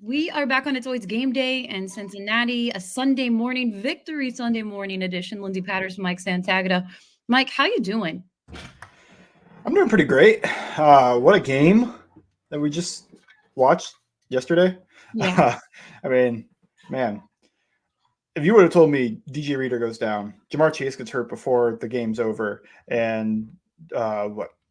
We are back on It's Always Game Day in Cincinnati, a Sunday morning victory Sunday morning edition. Lindsay Patterson, Mike Santagata. Mike, how you doing? I'm doing pretty great. What a game that we just watched yesterday. Yeah. I mean, man, if you would have told me DJ Reader goes down, Jamar Chase gets hurt before the game's over, and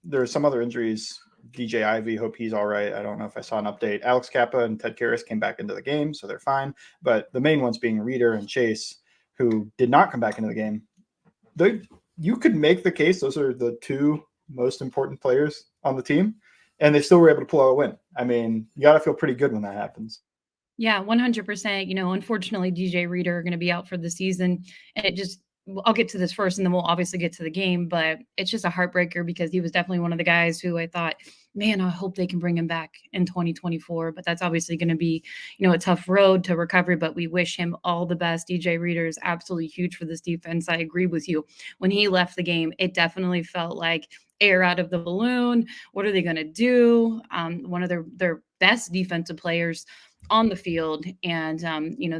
there's some other injuries. DJ Ivy, hope he's all right. I don't know if I saw an update. Alex Kappa and Ted Karras came back into the game, so they're fine. But the main ones being Reader and Chase, who did not come back into the game. You could make the case those are the two most important players on the team, and they still were able to pull out a win. I mean, you got to feel pretty good when that happens. Yeah, 100%. Unfortunately, DJ Reader are going to be out for the season. And I'll get to this first and then we'll obviously get to the game. But it's just a heartbreaker because he was definitely one of the guys who I thought, man, I hope they can bring him back in 2024. But that's obviously going to be, a tough road to recovery. But we wish him all the best. DJ Reader is absolutely huge for this defense. I agree with you. When he left the game, it definitely felt like air out of the balloon. What are they going to do? One of their best defensive players on the field, and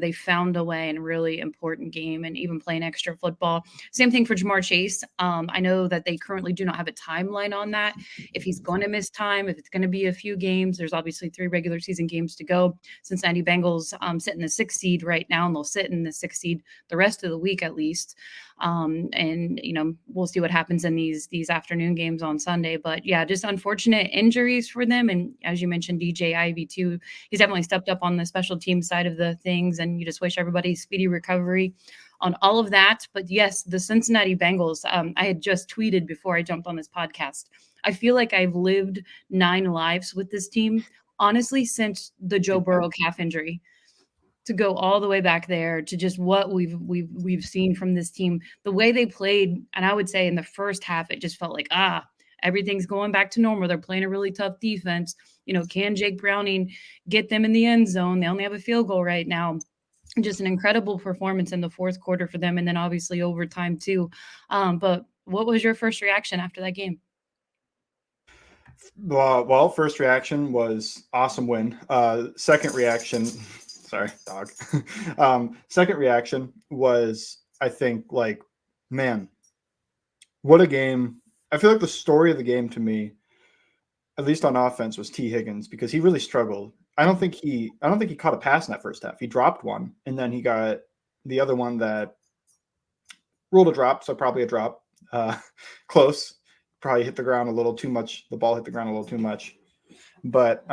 they found a way in a really important game and even playing extra football. Same thing for Jamar Chase. I know that they currently do not have a timeline on that, if he's going to miss time, if it's going to be a few games. There's obviously 3 regular season games to go. Cincinnati Bengals sit in the 6th seed right now, and they'll sit in the 6th seed the rest of the week at least. And we'll see what happens in these afternoon games on Sunday. But yeah, just unfortunate injuries for them. And as you mentioned, DJ Ivy too, he's definitely stepped up on the special team side of the things, and you just wish everybody speedy recovery on all of that. But yes, the Cincinnati Bengals, I had just tweeted before I jumped on this podcast, I feel like I've lived 9 lives with this team, honestly, since the Joe Burrow calf injury, to go all the way back there to just what we've seen from this team, the way they played. And I would say in the first half, it just felt like, everything's going back to normal. They're playing a really tough defense. Can Jake Browning get them in the end zone? They only have a field goal right now. Just an incredible performance in the fourth quarter for them, and then obviously overtime too. But what was your first reaction after that game? Well, first reaction was awesome win. Second reaction, sorry, dog. Second reaction was, I think, like, man, what a game. I feel like the story of the game to me, at least on offense, was T. Higgins, because he really struggled. I don't think he caught a pass in that first half. He dropped one, and then he got the other one that ruled a drop, so probably a drop. Close. Probably hit the ground a little too much. The ball hit the ground a little too much. But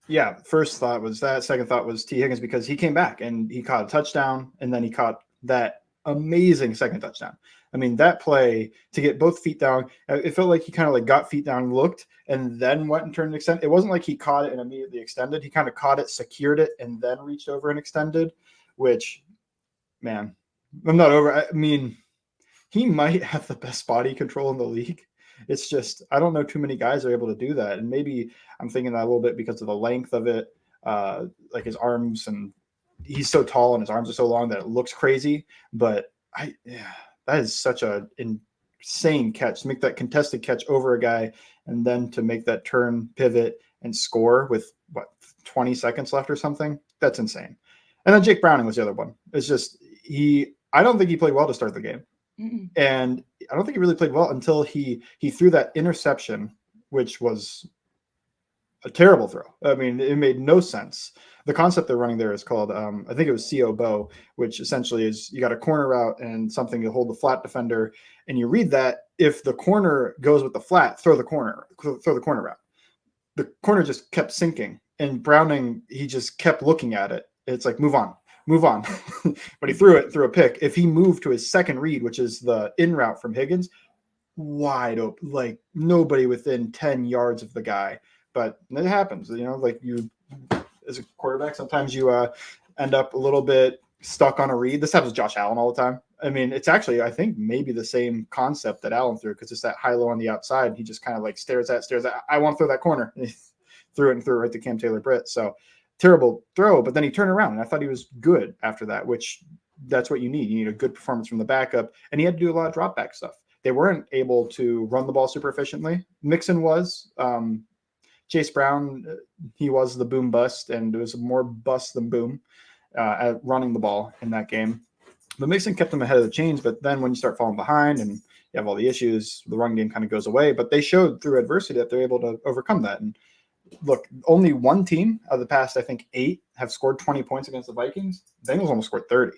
yeah, first thought was that. Second thought was T. Higgins, because he came back and he caught a touchdown, and then he caught that amazing second touchdown. I mean, that play to get both feet down, it felt like he kind of like got feet down, looked, and then went and turned and extended. It wasn't like he caught it and immediately extended. He kind of caught it, secured it, and then reached over and extended, which, man, I'm not over. I mean, he might have the best body control in the league. It's just, I don't know too many guys are able to do that. And maybe I'm thinking that a little bit because of the length of it, like his arms, and he's so tall and his arms are so long that it looks crazy. But that is such a insane catch, to make that contested catch over a guy and then to make that turn, pivot, and score with 20 seconds left or something. That's insane. And then Jake Browning was the other one. It's just, I don't think he played well to start the game. Mm-mm. And I don't think he really played well until he threw that interception, which was a terrible throw. I mean, it made no sense. The concept they're running there is called, I think it was CO Bow, which essentially is you got a corner route and something to hold the flat defender. And you read that if the corner goes with the flat, throw the corner route. The corner just kept sinking, and Browning, he just kept looking at it. It's like, move on. But he threw a pick. If he moved to his second read, which is the in route from Higgins, wide open, like nobody within 10 yards of the guy. But it happens, like you, as a quarterback, sometimes you end up a little bit stuck on a read. This happens with Josh Allen all the time. I mean, it's actually, I think, maybe the same concept that Allen threw, because it's that high-low on the outside. He just kind of like stares at, I want to throw that corner. And he threw it right to Cam Taylor-Britt. So terrible throw, but then he turned around, and I thought he was good after that, which that's what you need. You need a good performance from the backup, and he had to do a lot of drop back stuff. They weren't able to run the ball super efficiently. Mixon was. Chase Brown, he was the boom bust, and it was more bust than boom at running the ball in that game. But Mixon kept them ahead of the chains. But then when you start falling behind and you have all the issues, the run game kind of goes away. But they showed through adversity that they're able to overcome that. And look, only one team of the past, I think, 8 have scored 20 points against the Vikings. Bengals almost scored 30.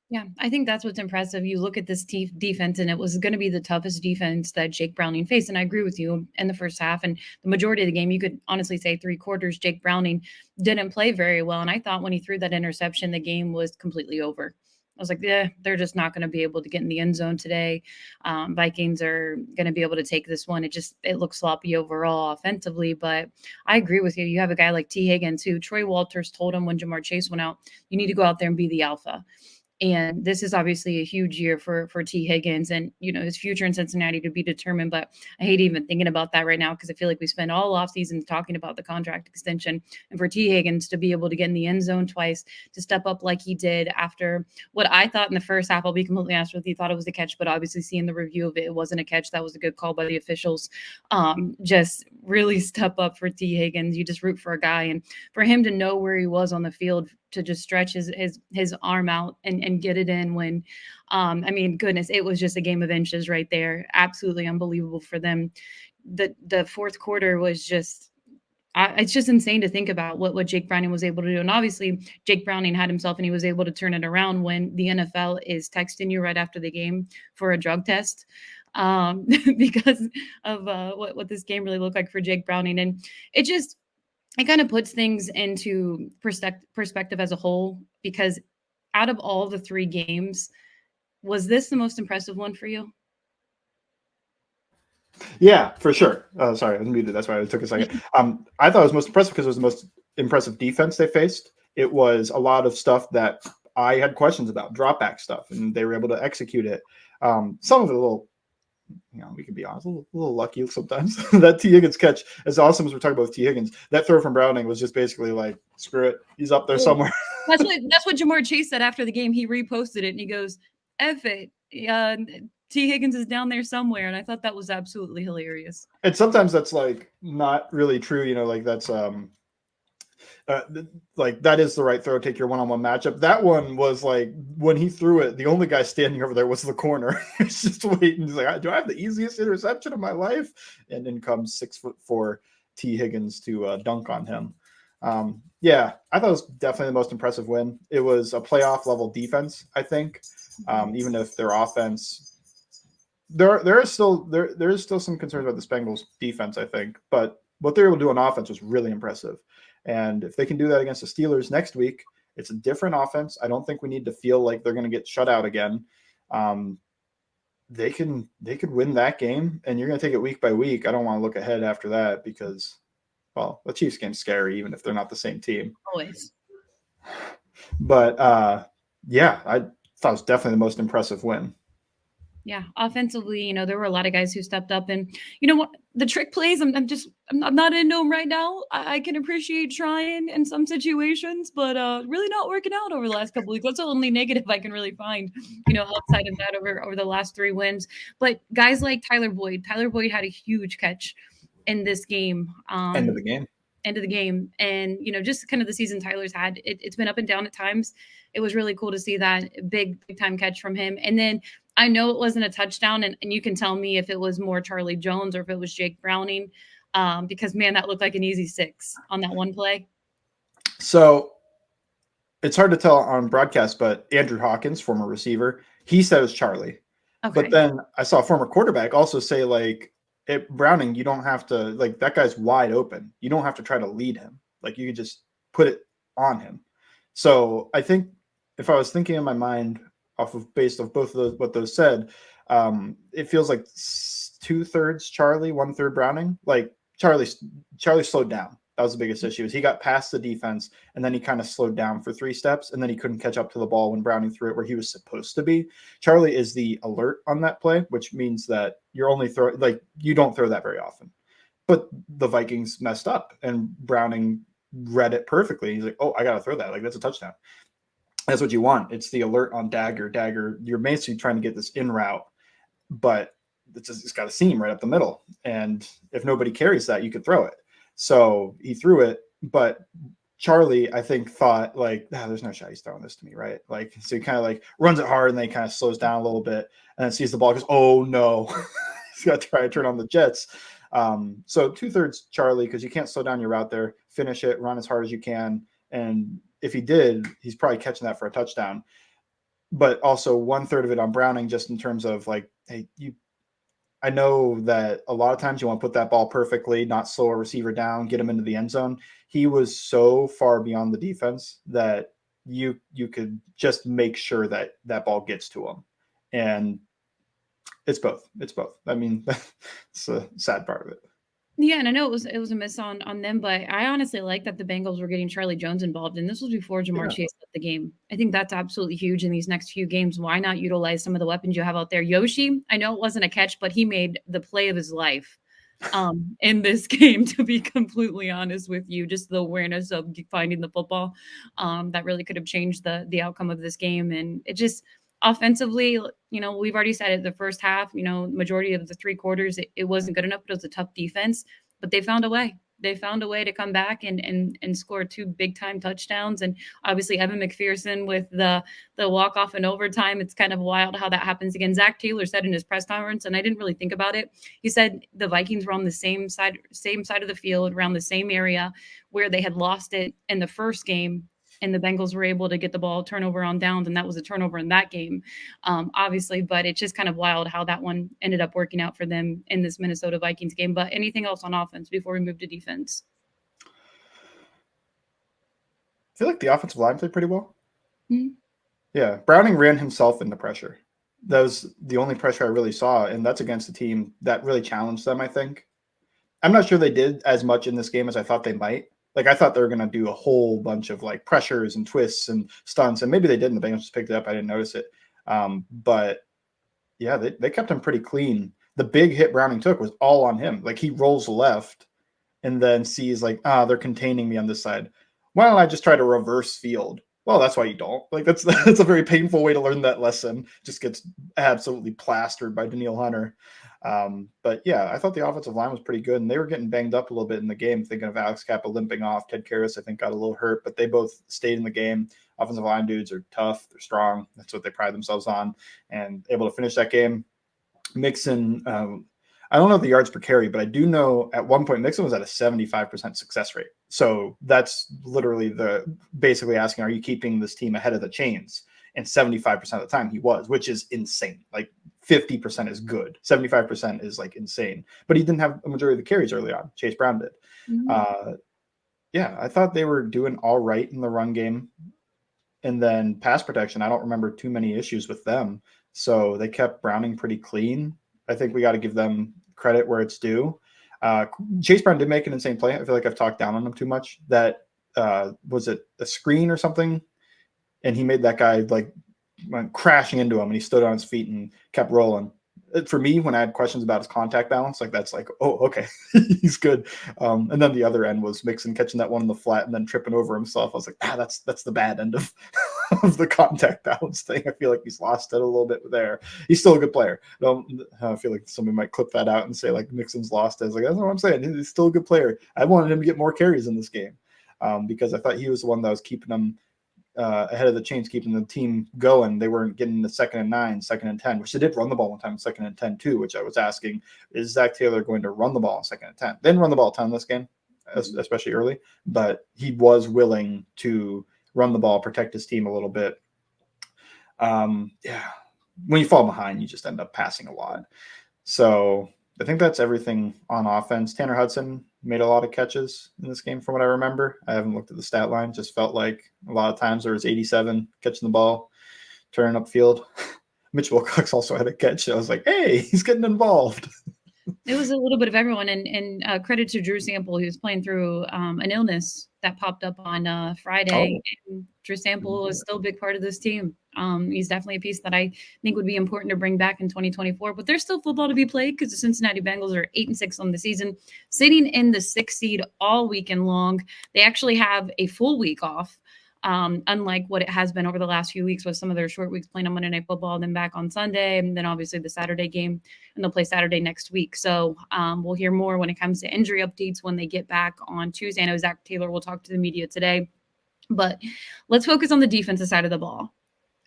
Yeah, I think that's what's impressive. You look at this defense, and it was going to be the toughest defense that Jake Browning faced. And I agree with you in the first half. And the majority of the game, you could honestly say 3/4, Jake Browning didn't play very well. And I thought when he threw that interception, the game was completely over. I was like, yeah, they're just not going to be able to get in the end zone today. Vikings are going to be able to take this one. It looks sloppy overall offensively. But I agree with you. You have a guy like T. Higgins, who Troy Walters told him when Jamar Chase went out, you need to go out there and be the alpha. And this is obviously a huge year for T. Higgins and, his future in Cincinnati to be determined. But I hate even thinking about that right now because I feel like we spend all offseason talking about the contract extension. And for T. Higgins to be able to get in the end zone twice, to step up like he did after what I thought in the first half, I'll be completely honest with you, thought it was a catch, but obviously seeing the review of it, it wasn't a catch. That was a good call by the officials. Just really step up for T. Higgins. You just root for a guy. And for him to know where he was on the field, to just stretch his arm out and get it in when, goodness, it was just a game of inches right there. Absolutely unbelievable for them. The fourth quarter was just, it's just insane to think about what Jake Browning was able to do. And obviously Jake Browning had himself and he was able to turn it around when the NFL is texting you right after the game for a drug test because of what this game really looked like for Jake Browning. And it kind of puts things into perspective as a whole, because out of all the 3 games, was this the most impressive one for you? Yeah, for sure. Sorry, I was muted. That's why it took a second. I thought it was most impressive because it was the most impressive defense they faced. It was a lot of stuff that I had questions about, drop back stuff, and they were able to execute it. Some of it a little, we can be honest, a little lucky sometimes. That T. Higgins catch, as awesome as we're talking about with T. Higgins, that throw from Browning was just basically like, screw it, he's up there somewhere. That's what Jamar Chase said after the game. He reposted it and he goes, F it. T. Higgins is down there somewhere. And I thought that was absolutely hilarious. And sometimes that's like not really true, like that's like that is the right throw, take your one-on-one matchup. That one was like, when he threw it, the only guy standing over there was the corner. He's just waiting. He's like, do I have the easiest interception of my life? And then comes 6'4" T. Higgins to dunk on him. Yeah, I thought it was definitely the most impressive win. It was a playoff level defense, I think. Even if their offense, there is still some concerns about the Bengals defense, I think, but what they were able to do on offense was really impressive. And if they can do that against the Steelers next week, it's a different offense. I don't think we need to feel like they're going to get shut out again. They could win that game, and you're going to take it week by week. I don't want to look ahead after that because, well, the Chiefs game's scary, even if they're not the same team. Always. But yeah, I thought it was definitely the most impressive win. Yeah, offensively, there were a lot of guys who stepped up, and what, the trick plays, I'm not into them right now. I can appreciate trying in some situations, but really not working out over the last couple of weeks. That's the only negative I can really find, outside of that over the last 3 wins. But guys like Tyler Boyd had a huge catch in this game. End of the game. And just kind of the season Tyler's had, it's been up and down at times. It was really cool to see that big time catch from him. And then I know it wasn't a touchdown, and you can tell me if it was more Charlie Jones or if it was Jake Browning, because man, that looked like an easy 6 on that one play. So it's hard to tell on broadcast, but Andrew Hawkins, former receiver, he said it was Charlie. Okay. But then I saw a former quarterback also say, like, Browning, you don't have to, like, that guy's wide open. You don't have to try to lead him. Like, you could just put it on him. So I think if I was thinking in my mind based off both of those, what those said, it feels like 2/3 Charlie, 1/3 Browning. Like Charlie slowed down. That was the biggest issue. Is he got past the defense and then he kind of slowed down for 3 steps and then he couldn't catch up to the ball when Browning threw it where he was supposed to be. Charlie is the alert on that play, which means that you're only you don't throw that very often. But the Vikings messed up and Browning read it perfectly. He's like, oh, I got to throw that. Like, that's a touchdown. That's what you want. It's the alert on dagger. You're basically trying to get this in route, but it's got a seam right up the middle. And if nobody carries that, you could throw it. So he threw it, but Charlie, I think, thought like, there's no shot he's throwing this to me, right? Like, so he kind of like runs it hard and then he kind of slows down a little bit and then sees the ball, goes, oh no, he's got to try to turn on the Jets. So 2/3 Charlie, because you can't slow down your route there, finish it, run as hard as you can. And if he did, he's probably catching that for a touchdown. But also 1/3 of it on Browning, just in terms of like, hey, I know that a lot of times you want to put that ball perfectly, not slow a receiver down, get him into the end zone. He was so far beyond the defense that you could just make sure that that ball gets to him. And it's both. It's both. I mean, it's a sad part of it. Yeah, and I know it was a miss on them, but I honestly like that the Bengals were getting Charlie Jones involved, and this was before Jamar Yeah. Chase left the game. I think that's absolutely huge in these next few games. Why not utilize some of the weapons you have out there? Yoshi, I know it wasn't a catch, but he made the play of his life in this game, to be completely honest with you. Just the awareness of finding the football that really could have changed the outcome of this game. And it just offensively, we've already said it, the first half, majority of the 3 quarters, it wasn't good enough, but it was a tough defense, but they found a way. They found a way to come back and score 2 big time touchdowns. And obviously Evan McPherson with the walk off in overtime. It's kind of wild how that happens again. Zac Taylor said in his press conference, and I didn't really think about it. He said the Vikings were on the same side of the field, around the same area where they had lost it in the first game. And the Bengals were able to get the ball turnover on downs, and that was a turnover in that game, obviously. But it's just kind of wild how that one ended up working out for them in this Minnesota Vikings game. But anything else on offense before we move to defense? I feel like the offensive line played pretty well. Mm-hmm. Yeah, Browning ran himself into pressure. That was the only pressure I really saw, and that's against a team that really challenged them, I think. I'm not sure they did as much in this game as I thought they might. Like, I thought they were going to do a whole bunch of like pressures and twists and stunts, and maybe they did, and the Bengals just picked it up. I didn't notice it. But yeah, they kept him pretty clean. The big hit Browning took was all on him. Like, he rolls left and then sees like, they're containing me on this side. Why don't I just try to reverse field? Well, that's why you don't. Like, that's a very painful way to learn that lesson. Just gets absolutely plastered by Danielle Hunter. But yeah, I thought the offensive line was pretty good, and they were getting banged up a little bit in the game. Thinking of Alex Kappa limping off, Ted Karras, I think, got a little hurt, but they both stayed in the game. Offensive line dudes are tough, they're strong. That's what they pride themselves on, and able to finish that game. Mixon, I don't know the yards per carry, but I do know at one point Mixon was at a 75% success rate. So that's literally basically asking, are you keeping this team ahead of the chains? And 75% of the time he was, which is insane. Like 50% is good. 75% is like insane. But he didn't have a majority of the carries early on. Chase Brown did. Mm-hmm. Yeah, I thought they were doing all right in the run game. And then pass protection, I don't remember too many issues with them. So they kept Browning pretty clean. I think we got to give them credit where it's due. Chase Brown did make an insane play. I feel like I've talked down on him too much. That was it a screen or something? And he made that guy like went crashing into him, and he stood on his feet and kept rolling. For me, when I had questions about his contact balance, like that's like, oh, okay, he's good. And then the other end was Mixon catching that one in the flat and then tripping over himself. I was like, that's the bad end of the contact balance thing. I feel like he's lost it a little bit there. He's still a good player. I feel like somebody might clip that out and say like Mixon's lost it. I was like, that's what I'm saying. He's still a good player. I wanted him to get more carries in this game because I thought he was the one that was keeping them ahead of the chains, keeping the team going. They weren't getting the 2nd and 9, 2nd and 10, which they did run the ball one time, 2nd and 10 too, which I was asking, is Zac Taylor going to run the ball in 2nd and 10? They didn't run the ball a ton in this game, especially early, but he was willing to run the ball, protect his team a little bit. Yeah, when you fall behind, you just end up passing a lot. So I think that's everything on offense. Tanner Hudson made a lot of catches in this game from what I remember. I haven't looked at the stat line. Just felt like a lot of times there was 87 catching the ball, turning upfield. Mitch Wilcox also had a catch. So I was like, hey, he's getting involved. It was a little bit of everyone, and credit to Drew Sample, who's playing through an illness that popped up on Friday. Oh. And Drew Sample is still a big part of this team. He's definitely a piece that I think would be important to bring back in 2024. But there's still football to be played because the Cincinnati Bengals are 8-6 on the season, sitting in the 6th seed all weekend long. They actually have a full week off. unlike what it has been over the last few weeks with some of their short weeks playing on Monday Night Football, then back on Sunday, and then obviously the Saturday game, and they'll play Saturday next week. So we'll hear more when it comes to injury updates when they get back on Tuesday. I know Zac Taylor will talk to the media today, but let's focus on the defensive side of the ball.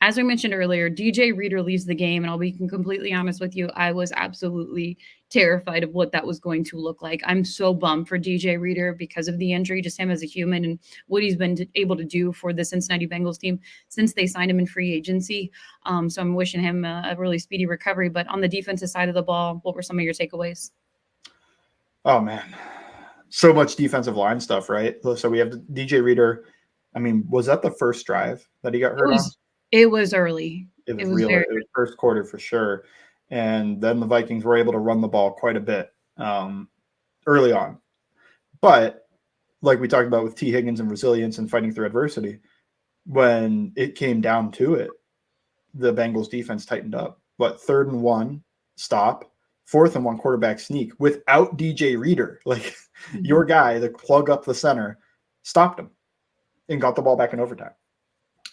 As we mentioned earlier, DJ Reader leaves the game, and I'll be completely honest with you, I was absolutely terrified of what that was going to look like. I'm so bummed for DJ Reader because of the injury, just him as a human and what he's been able to do for the Cincinnati Bengals team since they signed him in free agency. So I'm wishing him a really speedy recovery. But on the defensive side of the ball, what were some of your takeaways? Oh, man. So much defensive line stuff, right? So we have DJ Reader. I mean, was that the first drive that he got hurt on? It was early. It was real. It was first quarter for sure. And then the Vikings were able to run the ball quite a bit early on. But like we talked about with T. Higgins and resilience and fighting through adversity, when it came down to it, the Bengals defense tightened up. But 3rd and 1, stop. 4th and 1, quarterback sneak without DJ Reader. Like your guy, the plug up the center, stopped him and got the ball back in overtime.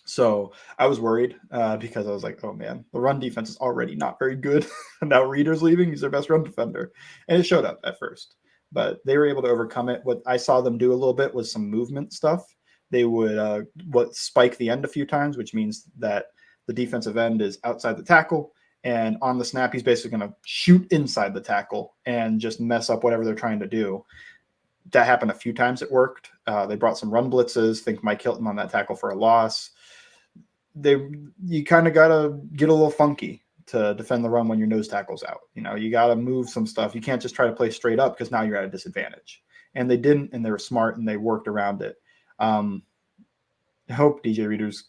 So I was worried because I was like, oh, man, the run defense is already not very good. Now Reader's leaving. He's their best run defender. And it showed up at first. But they were able to overcome it. What I saw them do a little bit was some movement stuff. They would spike the end a few times, which means that the defensive end is outside the tackle. And on the snap, he's basically going to shoot inside the tackle and just mess up whatever they're trying to do. That happened a few times. It worked. They brought some run blitzes. Think Mike Hilton on that tackle for a loss. You kind of got to get a little funky to defend the run when your nose tackle's out. You know, you got to move some stuff. You can't just try to play straight up because now you're at a disadvantage. And they didn't, and they were smart, and they worked around it. I hope DJ Reader's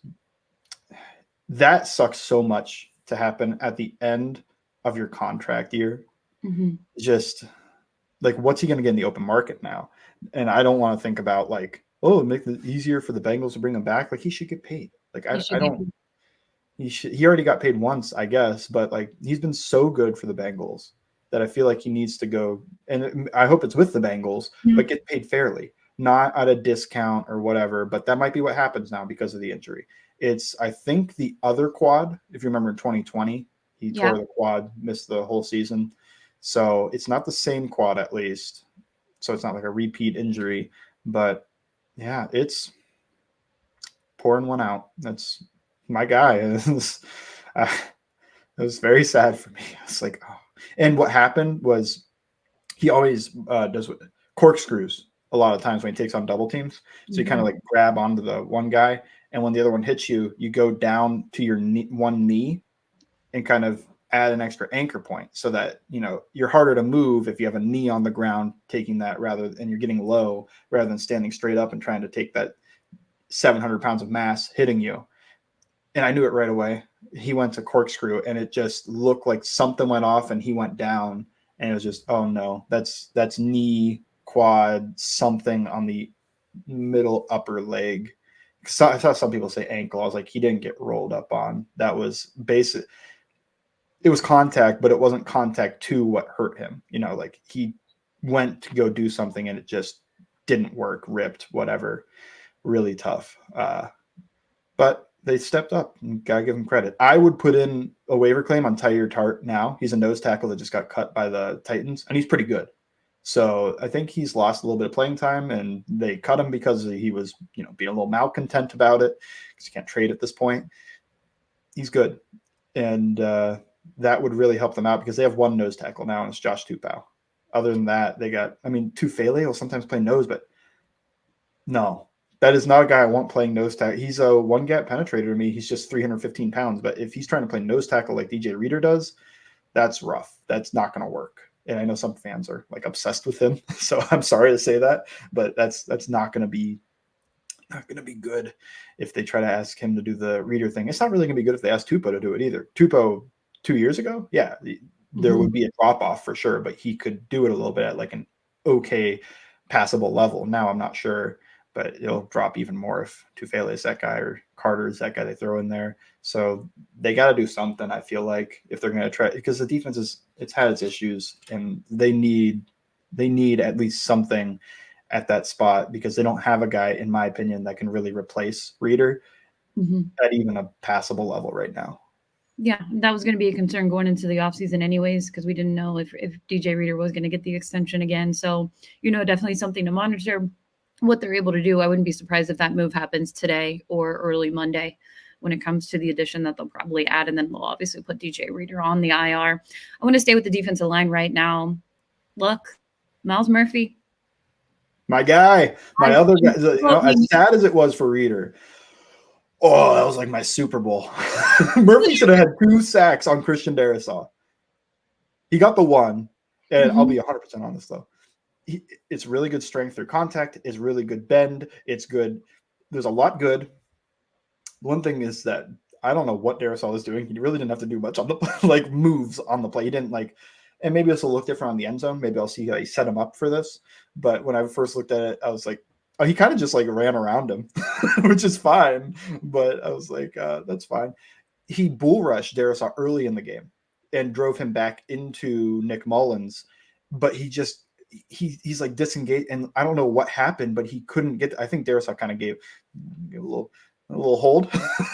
– that sucks so much to happen at the end of your contract year. Mm-hmm. Just like, what's he going to get in the open market now? And I don't want to think about like, oh, make it easier for the Bengals to bring him back. Like, he should get paid. Like, I don't – he already got paid once, I guess, but like he's been so good for the Bengals that I feel like he needs to go, and I hope it's with the Bengals, but get paid fairly, not at a discount or whatever. But that might be what happens now because of the injury. It's, I think, the other quad. If you remember in 2020, he tore the quad, missed the whole season. So it's not the same quad, at least. So it's not like a repeat injury. But yeah, it's pouring one out. That's my guy. It was very sad for me. It's like, oh. And what happened was he always does corkscrews a lot of times when he takes on double teams. So you kind of like grab onto the one guy, and when the other one hits you, you go down to your one knee and kind of add an extra anchor point so that, you know, you're harder to move if you have a knee on the ground taking that and you're getting low rather than standing straight up and trying to take that 700 pounds of mass hitting you. And I knew it right away. He went to corkscrew, and it just looked like something went off, and he went down, and it was just, oh no, that's knee, quad, something on the middle upper leg. So I saw some people say ankle. I was like, he didn't get rolled up on. That was basic. It was contact, but it wasn't contact to what hurt him. You know, like he went to go do something, and it just didn't work, ripped, whatever. Really tough. But they stepped up, and gotta give them credit. I would put in a waiver claim on Tyler Tart now. He's a nose tackle that just got cut by the Titans, and he's pretty good. So I think he's lost a little bit of playing time, and they cut him because he was, you know, being a little malcontent about it because you can't trade at this point. He's good, and that would really help them out because they have one nose tackle now, and it's Josh Tupou. Other than that, they got, I mean, Tufele will sometimes play nose, but no. That is not a guy I want playing nose tackle. He's a one-gap penetrator to me. He's just 315 pounds. But if he's trying to play nose tackle like DJ Reader does, that's rough. That's not going to work. And I know some fans are like obsessed with him, so I'm sorry to say that, but that's not going to be good if they try to ask him to do the Reader thing. It's not really going to be good if they ask Tupou to do it either. Tupou 2 years ago, yeah, there would be a drop off for sure, but he could do it a little bit at like an okay passable level. Now I'm not sure. But it'll drop even more if Tufele is that guy or Carter is that guy they throw in there. So they got to do something, I feel like, if they're going to try, because the defense it's had its issues, and they need at least something at that spot because they don't have a guy, in my opinion, that can really replace Reader at even a passable level right now. Yeah, that was going to be a concern going into the offseason anyways, because we didn't know if DJ Reader was going to get the extension again. So, definitely something to monitor what they're able to do. I wouldn't be surprised if that move happens today or early Monday when it comes to the addition that they'll probably add. And then we'll obviously put DJ Reader on the IR. I want to stay with the defensive line right now. Look, Myles Murphy. My guy, my other guy, as sad as it was for Reader, oh, that was like my Super Bowl. Murphy should have had 2 sacks on Christian Darrisaw. He got the one, and I'll be 100% honest, though. It's really good strength through contact. It's really good bend. It's good. There's a lot good. One thing is that I don't know what Darrisaw was doing. He really didn't have to do much on the moves on the play. He didn't and maybe this will look different on the end zone. Maybe I'll see how he set him up for this. But when I first looked at it, I was like, oh, he kind of just ran around him, which is fine. But I was like, that's fine. He bull rushed Darrisaw early in the game and drove him back into Nick Mullins. But he's disengaged, and I don't know what happened, but he couldn't get. I think Darrisaw kind of gave a little hold.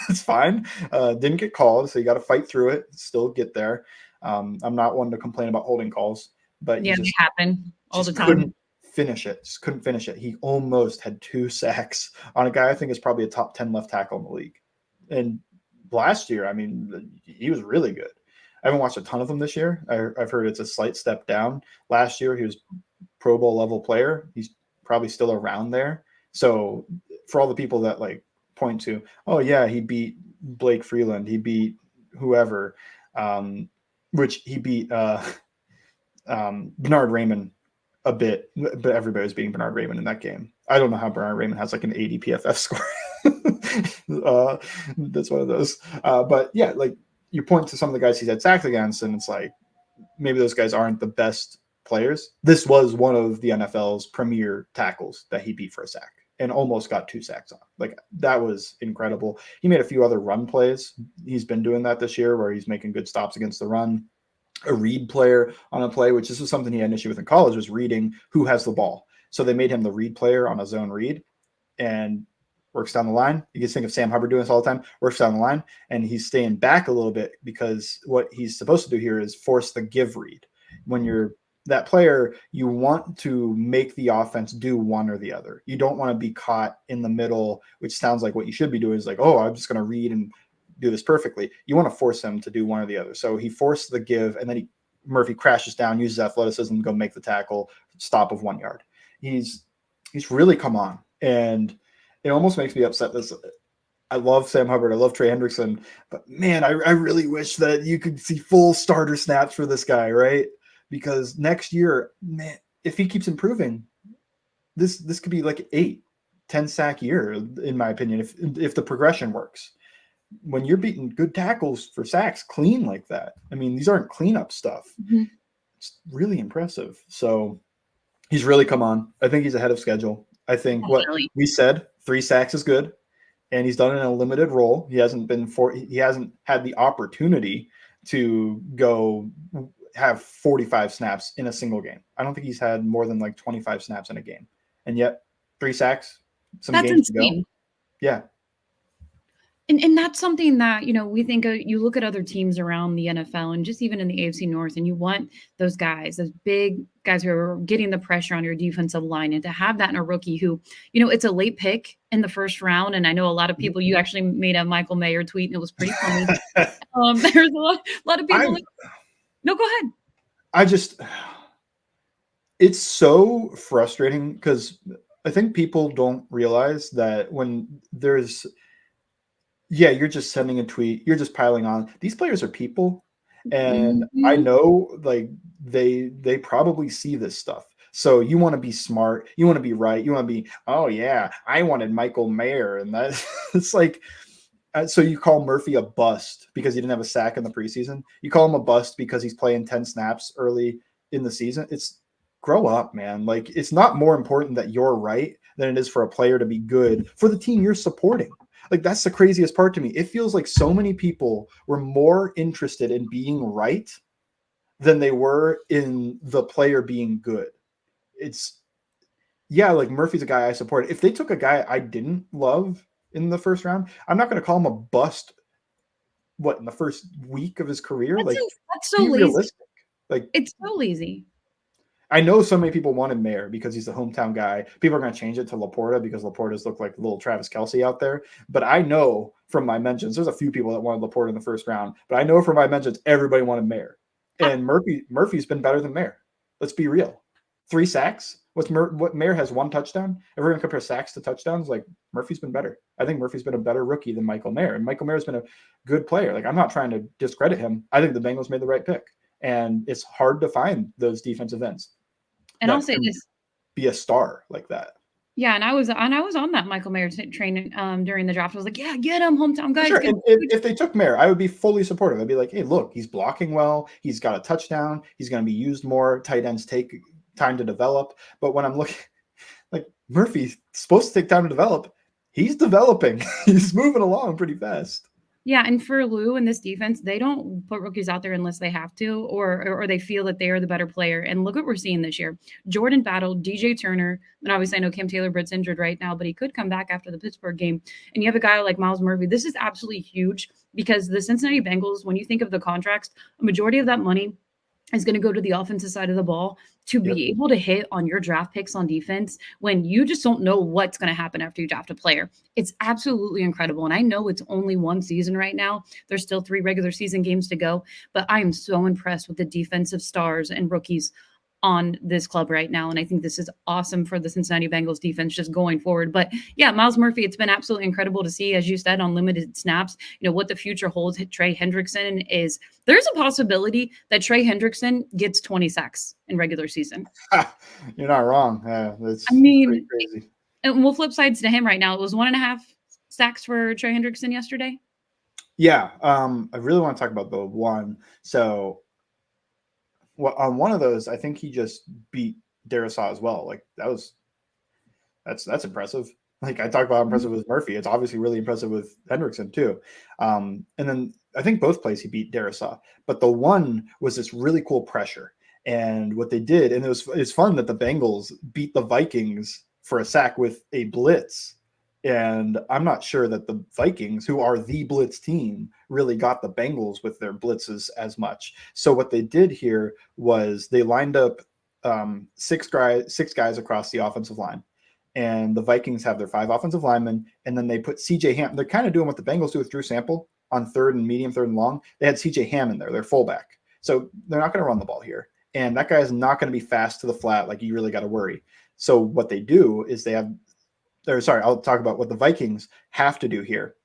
It's fine. Didn't get called, so you got to fight through it. Still get there. I'm not one to complain about holding calls, but they happen all the time. Just couldn't finish it. He almost had 2 sacks on a guy I think is probably a top 10 left tackle in the league. And last year, I mean, he was really good. I haven't watched a ton of them this year. I've heard it's a slight step down. Last year, he was Pro Bowl level player. He's probably still around there. So for all the people that point to, oh yeah, he beat Blake Freeland, he beat whoever, which he beat Bernard Raymond a bit, but everybody was beating Bernard Raymond in that game. I don't know how Bernard Raymond has an 80 PFF score. That's one of those. But yeah, you point to some of the guys he's had sacks against, and it's maybe those guys aren't the best players. This was one of the NFL's premier tackles that he beat for a sack and almost got 2 sacks on. That was incredible. He made a few other run plays. He's been doing that this year where he's making good stops against the run. A read player on a play, which this was something he had an issue with in college, was reading who has the ball. So they made him the read player on a zone read and works down the line. You can think of Sam Hubbard doing this all the time, works down the line, and he's staying back a little bit because what he's supposed to do here is force the give read. When you're that player, you want to make the offense do one or the other. You don't want to be caught in the middle, which sounds like what you should be doing is I'm just going to read and do this perfectly. You want to force him to do one or the other. So he forced the give, and then Murphy crashes down, uses athleticism to go make the tackle, stop of 1 yard. He's really come on, and it almost makes me upset. I love Sam Hubbard, I love Trey Hendrickson, but man, I really wish that you could see full starter snaps for this guy, right? Because next year, man, if he keeps improving, this could be 8-10 sack year, in my opinion, if the progression works. When you're beating good tackles for sacks clean like that, I mean, these aren't cleanup stuff. It's really impressive. So he's really come on. I think he's ahead of schedule. I think what we said, 3 sacks is good, and he's done it in a limited role. He hasn't had the opportunity to go have 45 snaps in a single game. I don't think he's had more than 25 snaps in a game, and yet 3 sacks. That's games insane. To go. Yeah. And that's something that, we think you look at other teams around the NFL and just even in the AFC North, and you want those guys, those big guys who are getting the pressure on your defensive line, and to have that in a rookie who, it's a late pick in the first round. And I know a lot of people, you actually made a Michael Mayer tweet and it was pretty funny. There's a lot of people. No, go ahead. It's so frustrating because I think people don't realize that when there's, you're just sending a tweet, you're just piling on. These players are people, and I know they probably see this stuff. So you want to be smart, you want to be right, you want to be, oh yeah, I wanted Michael Mayer, and that it's so you call Murphy a bust because he didn't have a sack in the preseason. You call him a bust because he's playing 10 snaps early in the season. It's grow up, man. It's not more important that you're right than it is for a player to be good for the team you're supporting. That's the craziest part to me. It feels like so many people were more interested in being right than they were in the player being good. yeah, like Murphy's a guy I support. If they took a guy I didn't love in the first round, I'm not going to call him a bust. What, in the first week of his career? Like, That's so be lazy. realistic. Like, It's so lazy. I know so many people wanted Mayer because he's the hometown guy. People are going to change it to Laporta because Laporta's look like little Travis Kelce out there. But I know from my mentions, there's a few people that wanted Laporta in the first round. But I know from my mentions, everybody wanted Mayer. And Murphy's been better than Mayer. Let's be real. 3 sacks. What Mayer has 1 touchdown. If we're going to compare sacks to touchdowns, like Murphy's been better. I think Murphy's been a better rookie than Michael Mayer. And Michael Mayer's been a good player. Like, I'm not trying to discredit him. I think the Bengals made the right pick. And it's hard to find those defensive ends And I'll that say can this. be a star like that. Yeah, and I was on that Michael Mayer train during the draft. I was like, yeah, get him, hometown For guys. sure. And if they took Mayer, I would be fully supportive. I'd be like, hey, look, he's blocking well. He's got a touchdown. He's going to be used more. Tight ends take time to develop. But when I'm looking, like, Murphy's supposed to take time to develop, he's developing. He's moving along pretty fast. Yeah, and for Lou and this defense, they don't put rookies out there unless they have to, or they feel that they are the better player. And look what we're seeing this year: Jordan Battle, DJ Turner, and obviously I know Cam Taylor-Britt's injured right now, but he could come back after the Pittsburgh game. And you have a guy like Myles Murphy. This is absolutely huge because the Cincinnati Bengals, when you think of the contracts, a majority of that money is going to go to the offensive side of the ball to be able to hit on your draft picks on defense when you just don't know what's going to happen after you draft a player. It's absolutely incredible. And I know it's only one season right now. There's still 3 regular season games to go, but I am so impressed with the defensive stars and rookies on this club right now. And I think this is awesome for the Cincinnati Bengals defense just going forward. But yeah, Myles Murphy, it's been absolutely incredible to see, as you said, on limited snaps, what the future holds. Trey Hendrickson is, there's a possibility that Trey Hendrickson gets 20 sacks in regular season. You're not wrong. That's I mean, pretty crazy. And we'll flip sides to him right now. It was 1.5 sacks for Trey Hendrickson yesterday. Yeah. I really want to talk about the one. So, on one of those, I think he just beat Darisaw as well. Like, that's impressive. Like, I talked about how impressive with Murphy. It's obviously really impressive with Hendrickson too. And then I think both plays he beat Darisaw, but the one was this really cool pressure. And what they did, and it's fun that the Bengals beat the Vikings for a sack with a blitz. And I'm not sure that the Vikings, who are the blitz team, really got the Bengals with their blitzes as much. So what they did here was they lined up 6 guys across the offensive line. And the Vikings have their 5 offensive linemen, and then they put CJ Ham. They're kind of doing what the Bengals do with Drew Sample on 3rd and medium, 3rd and long. They had CJ Ham in there, their fullback. So they're not going to run the ball here. And that guy is not going to be fast to the flat. Like, you really got to worry. So what they do is I'll talk about what the Vikings have to do here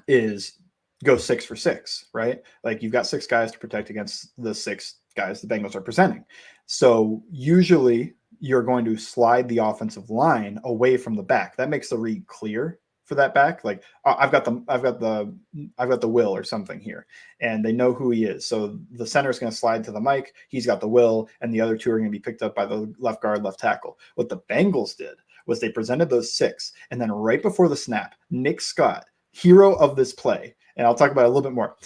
is go 6 for 6, right? Like, you've got 6 guys to protect against the 6 guys the Bengals are presenting. So usually you're going to slide the offensive line away from the back. That makes the read clear for that back. Like, I've got the will or something here, and they know who he is. So the center is going to slide to the mic. He's got the will, and the other 2 are going to be picked up by the left guard, left tackle. What the Bengals did was they presented those 6, and then right before the snap, Nick Scott, hero of this play, and I'll talk about it a little bit more,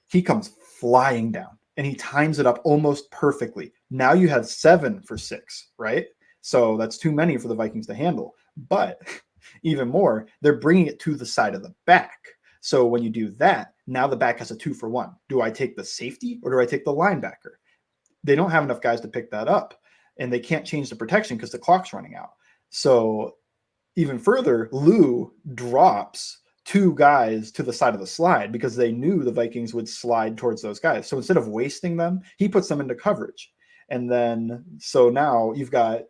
he comes flying down and he times it up almost perfectly. Now you have 7 for 6, right? So that's too many for the Vikings to handle. But even more, they're bringing it to the side of the back. So when you do that, now the back has a 2 for 1. Do I take the safety or do I take the linebacker? They don't have enough guys to pick that up, and they can't change the protection because the clock's running out. So even further, Lou drops 2 guys to the side of the slide because they knew the Vikings would slide towards those guys. So instead of wasting them, he puts them into coverage. And then, so now you've got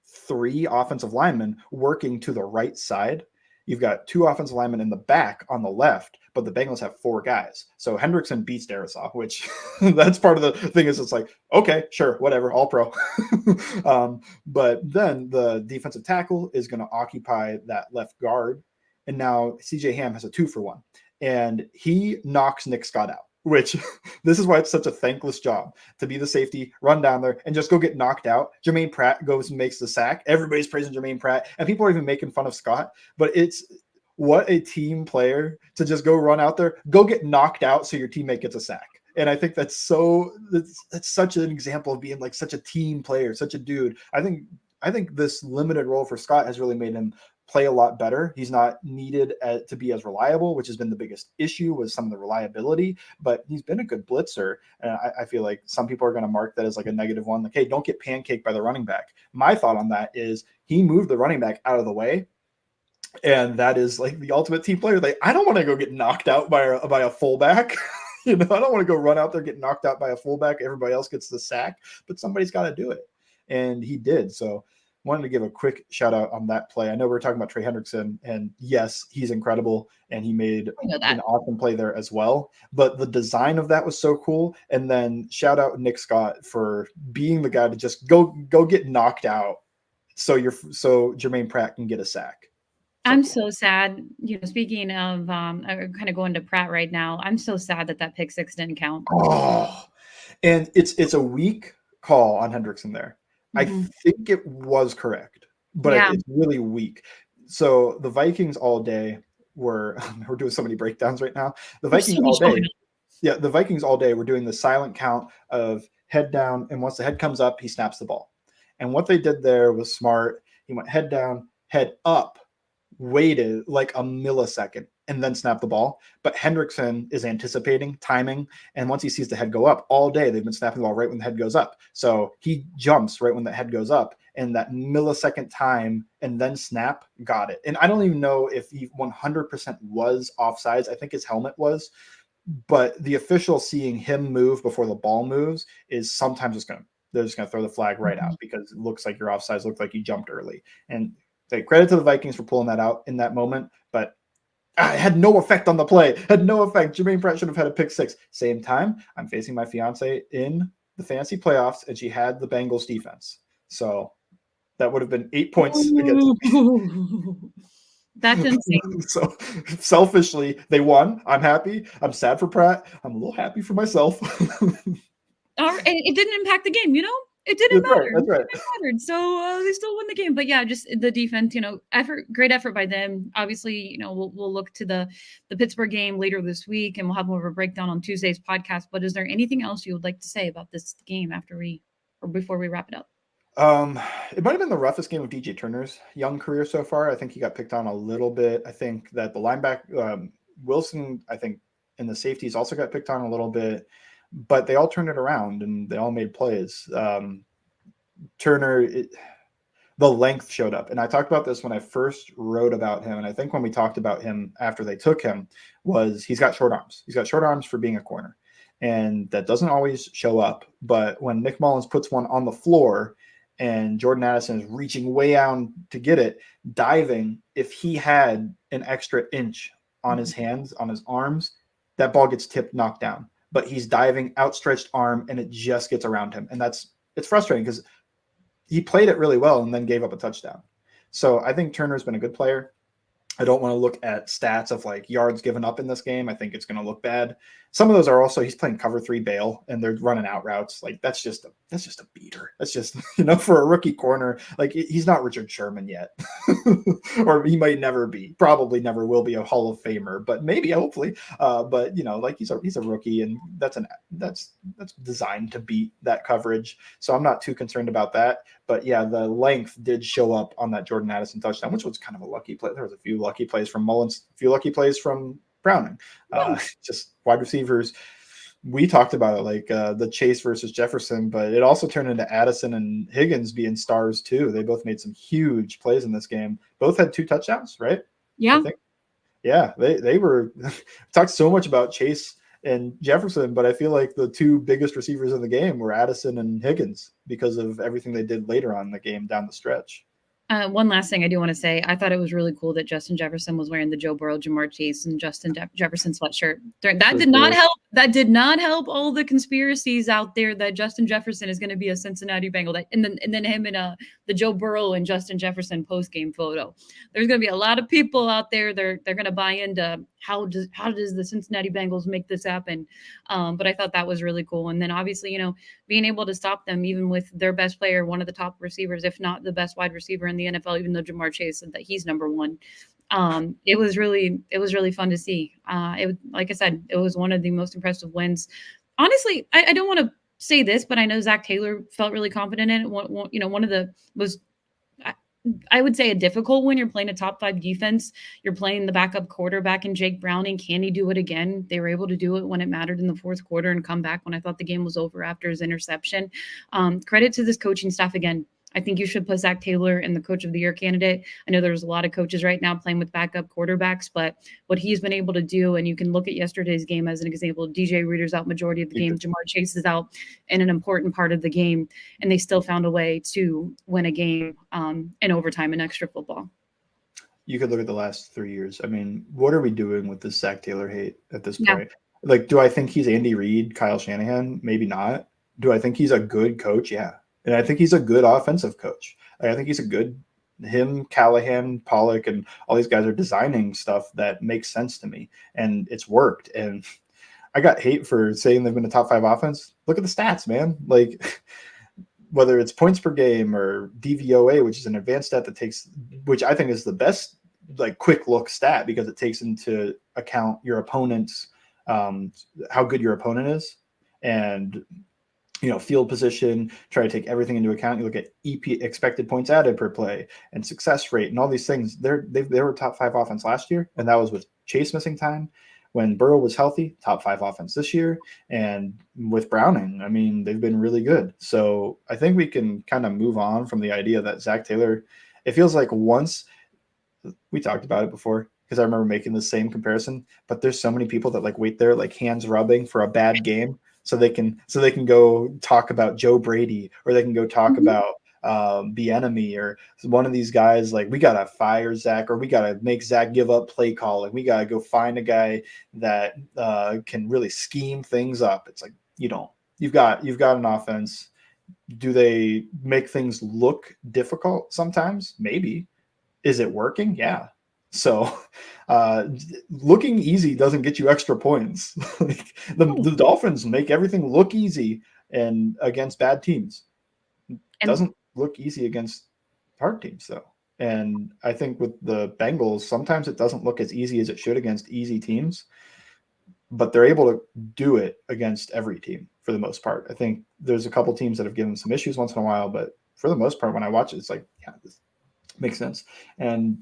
3 offensive linemen working to the right side. You've got 2 offensive linemen in the back on the left, but the Bengals have 4 guys. So Hendrickson beats Darisaw, which that's part of the thing is it's like, okay, sure, whatever, all pro. But then the defensive tackle is going to occupy that left guard. And now CJ Ham has a 2 for 1. And he knocks Nick Scott out, which this is why it's such a thankless job to be the safety, run down there and just go get knocked out. Jermaine Pratt goes and makes the sack. Everybody's praising Jermaine Pratt, and people are even making fun of Scott. But it's what a team player to just go run out there, go get knocked out so your teammate gets a sack. And I think that's such an example of being like such a team player, such a dude. I think I think this limited role for Scott has really made him play a lot better. He's not needed to be as reliable, which has been the biggest issue with some of the reliability, but he's been a good blitzer. And I feel like some people are going to mark that as like a negative one. Like, hey, don't get pancaked by the running back. My thought on that is he moved the running back out of the way. And that is like the ultimate team player. Like, I don't want to go get knocked out by a fullback. I don't want to go run out there, get knocked out by a fullback. Everybody else gets the sack, but somebody's got to do it. And he did. So wanted to give a quick shout out on that play. I know we were talking about Trey Hendrickson, and yes, he's incredible, and he made an awesome play there as well. But the design of that was so cool. And then shout out Nick Scott for being the guy to just go get knocked out, so Jermaine Pratt can get a sack. I'm so sad. Speaking of kind of going to Pratt right now, I'm so sad that pick six didn't count. Oh, and it's a weak call on Hendrickson there. I think it was correct, but it's really weak. So the Vikings all day we're doing so many breakdowns right now. The Vikings all day. Yeah, the Vikings all day were doing the silent count of head down, and once the head comes up, he snaps the ball. And what they did there was smart. He went head down, head up, waited like a millisecond, and then snapped the ball. But Hendrickson is anticipating, timing, and once he sees the head go up, all day they've been snapping the ball right when the head goes up. So he jumps right when the head goes up, and that millisecond time and then snap got it. And I don't even know if he 100% was offsides. I think his helmet was, but the official seeing him move before the ball moves is sometimes they're just going to throw the flag right out because it looks like you're offsides, looks like you jumped early. And credit to the Vikings for pulling that out in that moment, but it had no effect on the play. Had no effect. Jermaine Pratt should have had a pick six. Same time, I'm facing my fiance in the fantasy playoffs, and she had the Bengals defense. So that would have been 8 points against me. That's insane. So selfishly, they won. I'm happy. I'm sad for Pratt. I'm a little happy for myself. And it didn't impact the game, It didn't matter. That's right. It mattered. So they still won the game. But yeah, just the defense, great effort by them. Obviously, we'll look to the Pittsburgh game later this week, and we'll have more of a breakdown on Tuesday's podcast. But is there anything else you would like to say about this game before we wrap it up? It might have been the roughest game of DJ Turner's young career so far. I think he got picked on a little bit. I think that the linebacker Wilson, I think, and the safeties also got picked on a little bit. But they all turned it around and they all made plays. Turner, the length showed up. And I talked about this when I first wrote about him. And I think when we talked about him after they took him was he's got short arms. He's got short arms for being a corner. And that doesn't always show up. But when Nick Mullins puts one on the floor and Jordan Addison is reaching way down to get it, diving, if he had an extra inch on his hands, on his arms, that ball gets tipped, knocked down. But he's diving, outstretched arm, and it just gets around him. And it's frustrating because he played it really well and then gave up a touchdown. So I think Turner's been a good player. I don't want to look at stats of like yards given up in this game. I think it's going to look bad. Some of those are also, he's playing cover 3 bail and they're running out routes. Like that's just a beater. That's just, for a rookie corner, like he's not Richard Sherman yet, or he might never be, probably never will be a Hall of Famer, but maybe, hopefully. But like he's a rookie, and that's designed to beat that coverage. So I'm not too concerned about that. But yeah, the length did show up on that Jordan Addison touchdown, which was kind of a lucky play. There was a few lucky plays from Mullins, a few lucky plays from Browning. Just wide receivers. We talked about it, like the Chase versus Jefferson, but it also turned into Addison and Higgins being stars too. They both made some huge plays in this game. Both had 2 touchdowns, right? Yeah. I think. Yeah, they were talked so much about Chase and Jefferson, but I feel like the 2 biggest receivers in the game were Addison and Higgins because of everything they did later on in the game down the stretch. One last thing I do want to say. I thought it was really cool that Justin Jefferson was wearing the Joe Burrow, Jamar Chase, and Justin Jefferson sweatshirt. That did not help. That did not help all the conspiracies out there that Justin Jefferson is going to be a Cincinnati Bengal. And then him in the Joe Burrow and Justin Jefferson post-game photo. There's going to be a lot of people out there. They're going to buy into how does the Cincinnati Bengals make this happen? But I thought that was really cool. And then obviously, being able to stop them even with their best player, one of the top receivers, if not the best wide receiver in the NFL, even though Jamar Chase said that he's number 1. It was really fun to see. Like I said, it was one of the most impressive wins. Honestly, I don't want to say this, but I know Zac Taylor felt really confident in it. One of the most I would say a difficult one. You're playing a top 5 defense. You're playing the backup quarterback in Jake Browning. Can he do it again? They were able to do it when it mattered in the fourth quarter and come back when I thought the game was over after his interception. Credit to this coaching staff again. I think you should put Zac Taylor in the coach of the year candidate. I know there's a lot of coaches right now playing with backup quarterbacks, but what he's been able to do, and you can look at yesterday's game as an example. DJ Reader's out majority of the game. Jamar Chase is out in an important part of the game, and they still found a way to win a game in overtime and extra football. You could look at the last 3 years. I mean, what are we doing with this Zac Taylor hate at this point? Like, do I think he's Andy Reid, Kyle Shanahan? Maybe not. Do I think he's a good coach? Yeah. And I think he's a good offensive coach. I think he's a good him, Callahan, Pollock, and all these guys are designing stuff that makes sense to me. And it's worked. And I got hate for saying they've been a top 5 offense. Look at the stats, man. Like, whether it's points per game or DVOA, which is an advanced stat that takes, which I think is the best, like, quick look stat because it takes into account your opponent's, how good your opponent is. And, field position, try to take everything into account. You look at EP, expected points added per play, and success rate, and all these things. They were top 5 offense last year, and that was with Chase missing time. When Burrow was healthy, top 5 offense this year, and with Browning, I mean, they've been really good. So I think we can kind of move on from the idea that Zac Taylor. It feels like once we talked about it before, because I remember making the same comparison. But there's so many people that like wait there, like hands rubbing for a bad game. So they can go talk about Joe Brady, or they can go talk about the enemy, or one of these guys. Like, we gotta fire Zac, or we gotta make Zac give up play calling. We gotta go find a guy that can really scheme things up. It's like, you've got an offense. Do they make things look difficult sometimes? Maybe. Is it working? Yeah. So looking easy doesn't get you extra points. Like, the Dolphins make everything look easy and against bad teams. It doesn't look easy against hard teams, though. And I think with the Bengals, sometimes it doesn't look as easy as it should against easy teams, but they're able to do it against every team for the most part. I think there's a couple teams that have given some issues once in a while, but for the most part, when I watch it, it's like, yeah, this makes sense. And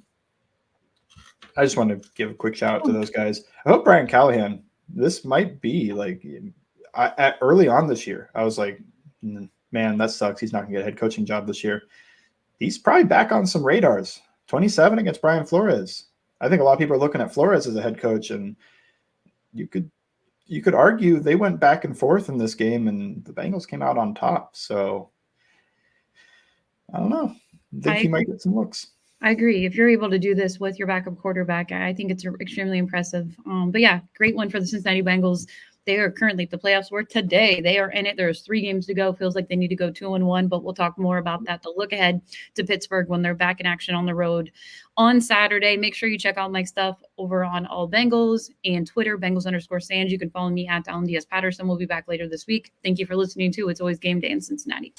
I just want to give a quick shout out to those guys. I hope Brian Callahan, this might be like, early on this year, I was like, man, that sucks. He's not going to get a head coaching job this year. He's probably back on some radars. 27 against Brian Flores. I think a lot of people are looking at Flores as a head coach, and you could argue they went back and forth in this game, and the Bengals came out on top. So I don't know. I think he might get some looks. I agree. If you're able to do this with your backup quarterback, I think it's extremely impressive. But yeah, great one for the Cincinnati Bengals. They are currently, the playoffs were today. They are in it. There's 3 games to go. Feels like they need to go 2-1, but we'll talk more about that. To look ahead to Pittsburgh when they're back in action on the road on Saturday. Make sure you check out my stuff over on All Bengals and Twitter, Bengals_Sands. You can follow me at Lindsay Patterson. We'll be back later this week. Thank you for listening to It's Always Game Day in Cincinnati.